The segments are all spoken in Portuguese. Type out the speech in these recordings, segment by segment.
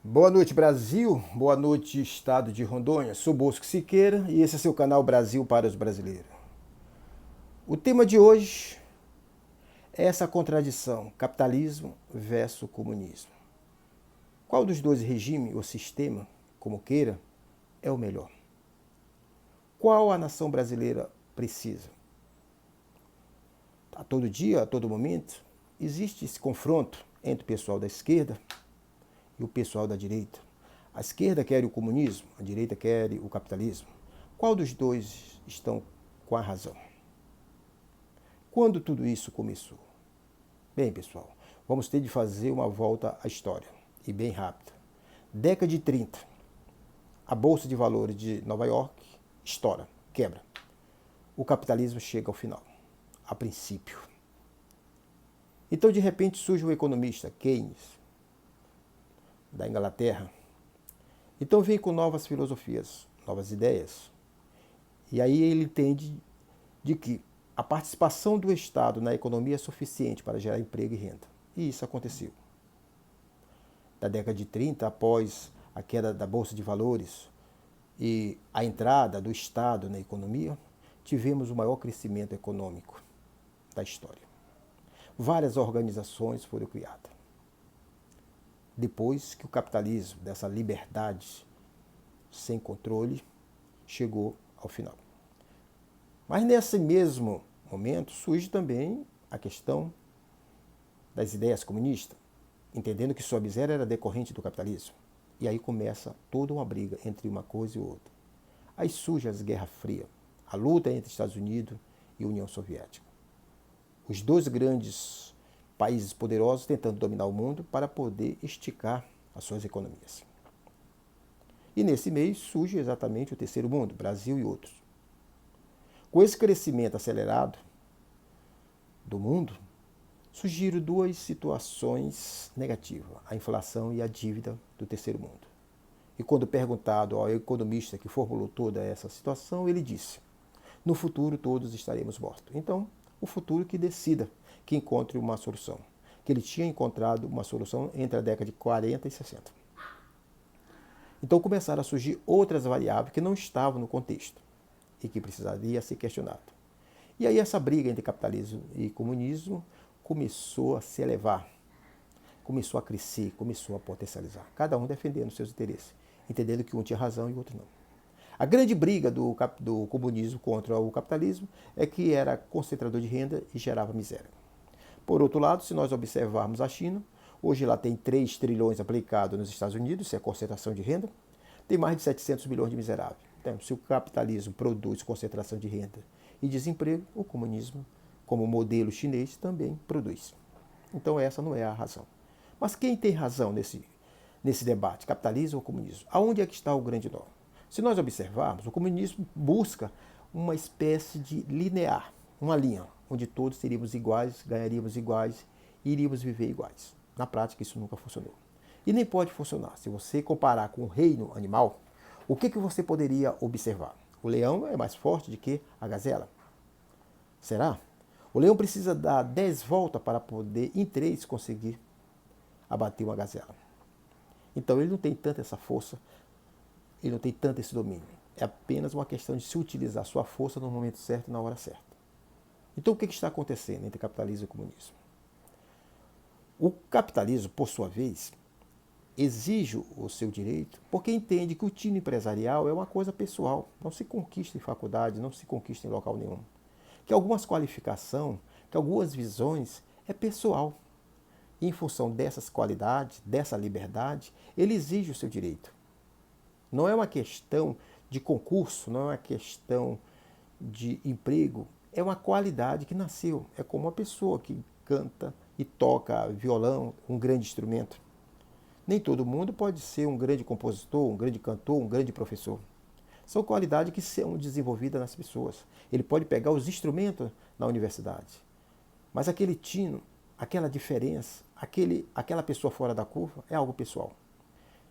Boa noite, Brasil. Boa noite, Estado de Rondônia. Sou Bosco Siqueira e esse é seu canal Brasil para os Brasileiros. O tema de hoje é essa contradição, capitalismo versus comunismo. Qual dos dois regimes ou sistema, como queira, é o melhor? Qual a nação brasileira precisa? A todo dia, a todo momento, existe esse confronto entre o pessoal da esquerda e o pessoal da direita. A esquerda quer o comunismo, a direita quer o capitalismo. Qual dos dois estão com a razão? Quando tudo isso começou? Bem, pessoal, vamos ter de fazer uma volta à história, e bem rápida. Década de 30, a Bolsa de Valores de Nova York estoura, quebra. O capitalismo chega ao final, a princípio. Então, de repente, surge um economista, Keynes, da Inglaterra. Então vem com novas filosofias, novas ideias. E aí ele entende de que a participação do Estado na economia é suficiente para gerar emprego e renda. E isso aconteceu. Da década de 30, após a queda da Bolsa de Valores e a entrada do Estado na economia, tivemos o maior crescimento econômico da história. Várias organizações foram criadas. Depois que o capitalismo, dessa liberdade sem controle, chegou ao final. Mas nesse mesmo momento surge também a questão das ideias comunistas, entendendo que sua miséria era decorrente do capitalismo. E aí começa toda uma briga entre uma coisa e outra. Aí surge a Guerra Fria, a luta entre Estados Unidos e União Soviética. Os dois grandes países poderosos tentando dominar o mundo para poder esticar as suas economias. E nesse meio surge exatamente o terceiro mundo, Brasil e outros. Com esse crescimento acelerado do mundo, surgiram duas situações negativas, a inflação e a dívida do terceiro mundo. E quando perguntado ao economista que formulou toda essa situação, ele disse: no futuro todos estaremos mortos. Então, o futuro que decida, que encontre uma solução. Que ele tinha encontrado uma solução entre a década de 40 e 60. Então começaram a surgir outras variáveis que não estavam no contexto e que precisaria ser questionado. E aí essa briga entre capitalismo e comunismo começou a se elevar, começou a crescer, começou a potencializar, cada um defendendo seus interesses, entendendo que um tinha razão e o outro não. A grande briga do comunismo contra o capitalismo é que era concentrador de renda e gerava miséria. Por outro lado, se nós observarmos a China, hoje ela tem 3 trilhões aplicados nos Estados Unidos, isso é concentração de renda, tem mais de 700 milhões de miseráveis. Então, se o capitalismo produz concentração de renda e desemprego, o comunismo, como modelo chinês, também produz. Então essa não é a razão. Mas quem tem razão nesse debate, capitalismo ou comunismo? Aonde é que está o grande nó? Se nós observarmos, o comunismo busca uma espécie de linear, uma linha, onde todos seríamos iguais, ganharíamos iguais e iríamos viver iguais. Na prática, isso nunca funcionou. E nem pode funcionar. Se você comparar com o reino animal, o que você poderia observar? O leão é mais forte do que a gazela. Será? O leão precisa dar 10 voltas para poder, em 3, conseguir abater uma gazela. Então ele não tem tanta essa força, ele não tem tanto esse domínio. É apenas uma questão de se utilizar sua força no momento certo e na hora certa. Então o que está acontecendo entre capitalismo e comunismo? O capitalismo, por sua vez, exige o seu direito porque entende que o tino empresarial é uma coisa pessoal. Não se conquista em faculdade, não se conquista em local nenhum. Que algumas qualificações, que algumas visões é pessoal. E em função dessas qualidades, dessa liberdade, ele exige o seu direito. Não é uma questão de concurso, não é uma questão de emprego, é uma qualidade que nasceu. É como uma pessoa que canta e toca violão, um grande instrumento. Nem todo mundo pode ser um grande compositor, um grande cantor, um grande professor. São qualidades que são desenvolvidas nas pessoas. Ele pode pegar os instrumentos na universidade, mas aquele tino, aquela diferença, aquela pessoa fora da curva é algo pessoal.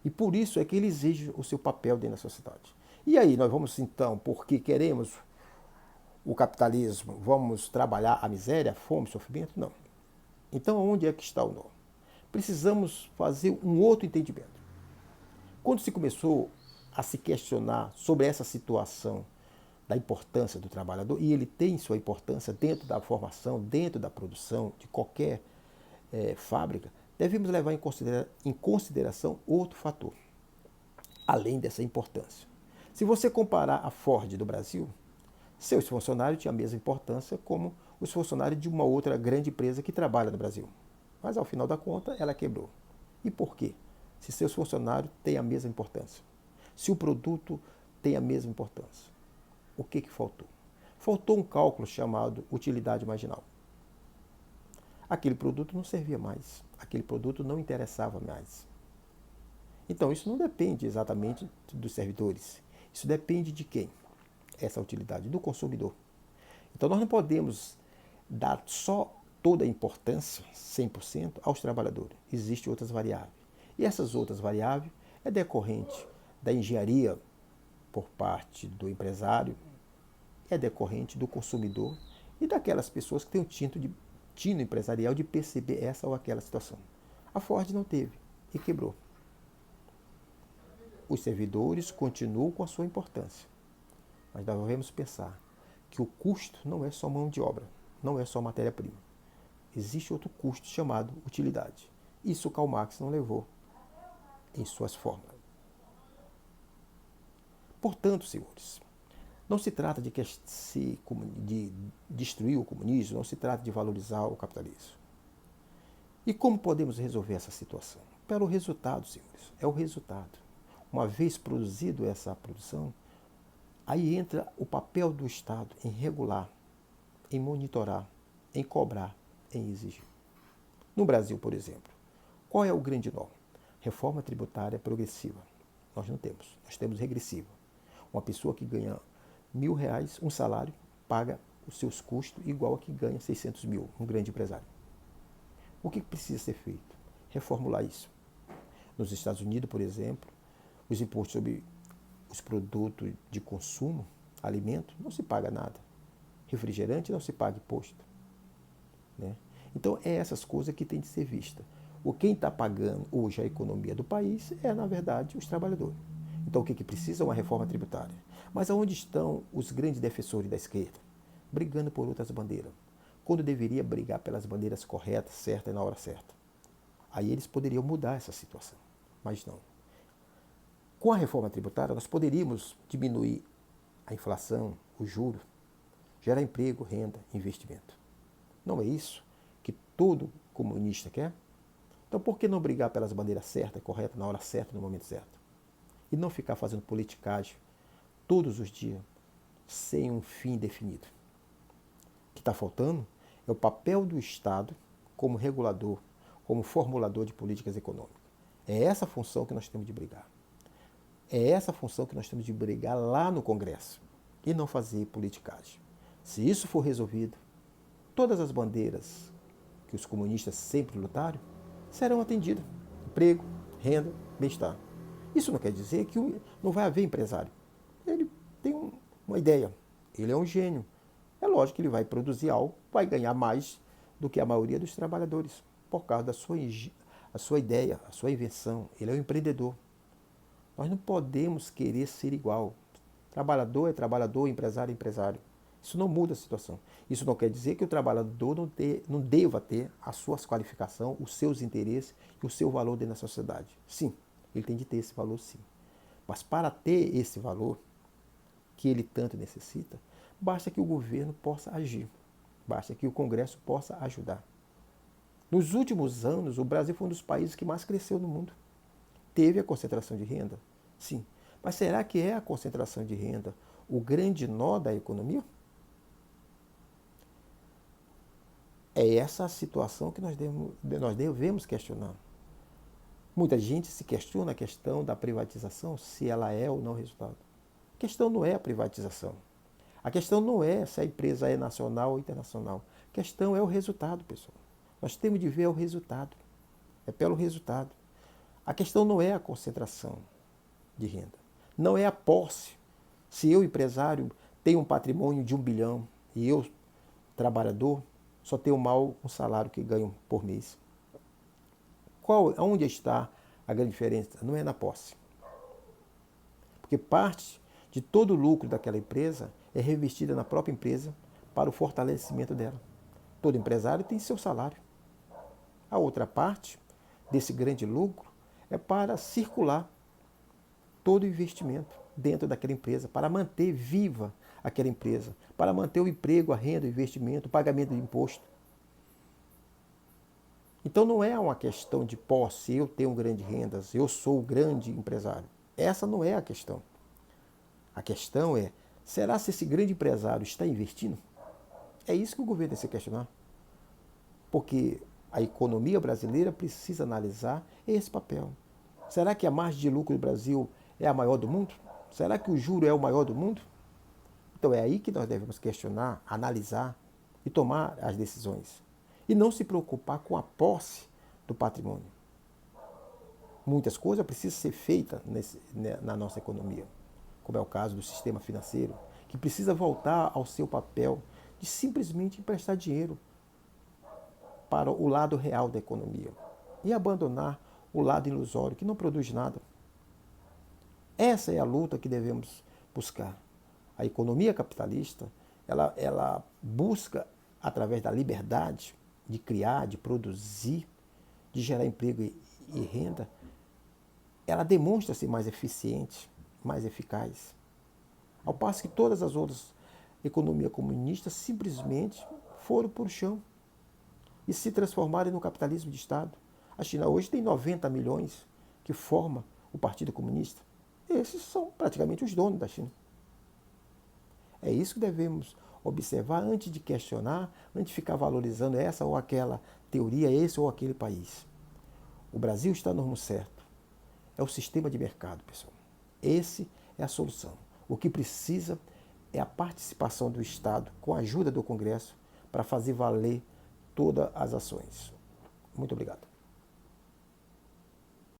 E por isso é que ele exige o seu papel dentro da sociedade. E aí nós vamos então, porque queremos o capitalismo, vamos trabalhar a miséria, a fome, o sofrimento? Não. Então onde é que está o nó? Precisamos fazer um outro entendimento. Quando se começou a se questionar sobre essa situação da importância do trabalhador, e ele tem sua importância dentro da formação, dentro da produção de qualquer fábrica, devemos levar em consideração outro fator, além dessa importância. Se você comparar a Ford do Brasil, seus funcionários tinham a mesma importância como os funcionários de uma outra grande empresa que trabalha no Brasil. Mas ao final da conta, ela quebrou. E por quê? Se seus funcionários têm a mesma importância. Se o produto tem a mesma importância. O que faltou? Faltou um cálculo chamado utilidade marginal. Aquele produto não servia mais. Aquele produto não interessava mais. Então, isso não depende exatamente dos servidores. Isso depende de quem? Essa utilidade, do consumidor. Então, nós não podemos dar só toda a importância, 100%, aos trabalhadores. Existem outras variáveis. E essas outras variáveis é decorrente da engenharia por parte do empresário, é decorrente do consumidor e daquelas pessoas que têm o tino empresarial de perceber essa ou aquela situação. A Ford não teve e quebrou. Os servidores continuam com a sua importância, mas nós devemos pensar que o custo não é só mão de obra, não é só matéria-prima. Existe outro custo chamado utilidade. Isso Karl Marx não levou em suas fórmulas. Portanto, senhores, não se trata de destruir o comunismo, não se trata de valorizar o capitalismo. E como podemos resolver essa situação? Pelo resultado, senhores. É o resultado. Uma vez produzido essa produção, aí entra o papel do Estado em regular, em monitorar, em cobrar, em exigir. No Brasil, por exemplo, qual é o grande nó? Reforma tributária progressiva. Nós não temos. Nós temos regressiva. Uma pessoa que ganha R$1.000, um salário, paga os seus custos igual a que ganha 600 mil, um grande empresário. O que precisa ser feito? Reformular isso. Nos Estados Unidos, por exemplo, os impostos sobre os produtos de consumo, alimento, não se paga nada. Refrigerante não se paga imposto. Né? Então, é essas coisas que tem de ser vista. Quem está pagando hoje a economia do país é, na verdade, os trabalhadores. Então, o que precisa é uma reforma tributária. Mas aonde estão os grandes defensores da esquerda? Brigando por outras bandeiras. Quando deveria brigar pelas bandeiras corretas, certas e na hora certa. Aí eles poderiam mudar essa situação. Mas não. Com a reforma tributária, nós poderíamos diminuir a inflação, o juro, gerar emprego, renda, investimento. Não é isso que todo comunista quer? Então, por que não brigar pelas bandeiras certas, corretas, na hora certa, no momento certo? E não ficar fazendo politicagem todos os dias, sem um fim definido. O que está faltando é o papel do Estado como regulador, como formulador de políticas econômicas. É essa função que nós temos de brigar. É essa função que nós temos de brigar lá no Congresso e não fazer politicagem. Se isso for resolvido, todas as bandeiras que os comunistas sempre lutaram serão atendidas. Emprego, renda, bem-estar. Isso não quer dizer que não vai haver empresário. Ele tem uma ideia, ele é um gênio. É lógico que ele vai produzir algo, vai ganhar mais do que a maioria dos trabalhadores, por causa da sua ideia, a sua invenção. Ele é um empreendedor. Nós não podemos querer ser igual. Trabalhador é trabalhador, empresário é empresário. Isso não muda a situação. Isso não quer dizer que o trabalhador não deva ter as suas qualificações, os seus interesses e o seu valor dentro da sociedade. Sim, ele tem de ter esse valor, sim. Mas para ter esse valor, que ele tanto necessita, basta que o governo possa agir. Basta que o Congresso possa ajudar. Nos últimos anos, o Brasil foi um dos países que mais cresceu no mundo. Teve a concentração de renda? Sim. Mas será que é a concentração de renda o grande nó da economia? É essa a situação que nós devemos questionar. Muita gente se questiona a questão da privatização, se ela é ou não resultado. A questão não é a privatização. A questão não é se a empresa é nacional ou internacional. A questão é o resultado, pessoal. Nós temos de ver o resultado. É pelo resultado. A questão não é a concentração de renda. Não é a posse. Se eu, empresário, tenho um patrimônio de 1 bilhão e eu, trabalhador, só tenho mal um salário que ganho por mês. Onde está a grande diferença? Não é na posse. porque parte de todo o lucro daquela empresa é revestida na própria empresa para o fortalecimento dela. Todo empresário tem seu salário. A outra parte desse grande lucro é para circular todo o investimento dentro daquela empresa, para manter viva aquela empresa, para manter o emprego, a renda, o investimento, o pagamento de imposto. Então não é uma questão de posse, eu tenho grandes rendas, eu sou o grande empresário. Essa não é a questão. A questão é, será se esse grande empresário está investindo? É isso que o governo tem que se questionar. Porque a economia brasileira precisa analisar esse papel. Será que a margem de lucro do Brasil é a maior do mundo? Será que o juro é o maior do mundo? Então é aí que nós devemos questionar, analisar e tomar as decisões. E não se preocupar com a posse do patrimônio. Muitas coisas precisam ser feitas na nossa economia, como é o caso do sistema financeiro, que precisa voltar ao seu papel de simplesmente emprestar dinheiro para o lado real da economia e abandonar o lado ilusório, que não produz nada. Essa é a luta que devemos buscar. A economia capitalista, ela busca, através da liberdade de criar, de produzir, de gerar emprego e renda, ela demonstra ser mais eficiente, mais eficaz. Ao passo que todas as outras economias comunistas simplesmente foram por chão e se transformaram no capitalismo de Estado. A China hoje tem 90 milhões que forma o Partido Comunista. Esses são praticamente os donos da China. É isso que devemos observar antes de questionar, antes de ficar valorizando essa ou aquela teoria, esse ou aquele país. O Brasil está no rumo certo. É o sistema de mercado, pessoal. Esse é a solução. O que precisa é a participação do Estado, com a ajuda do Congresso, para fazer valer todas as ações. Muito obrigado.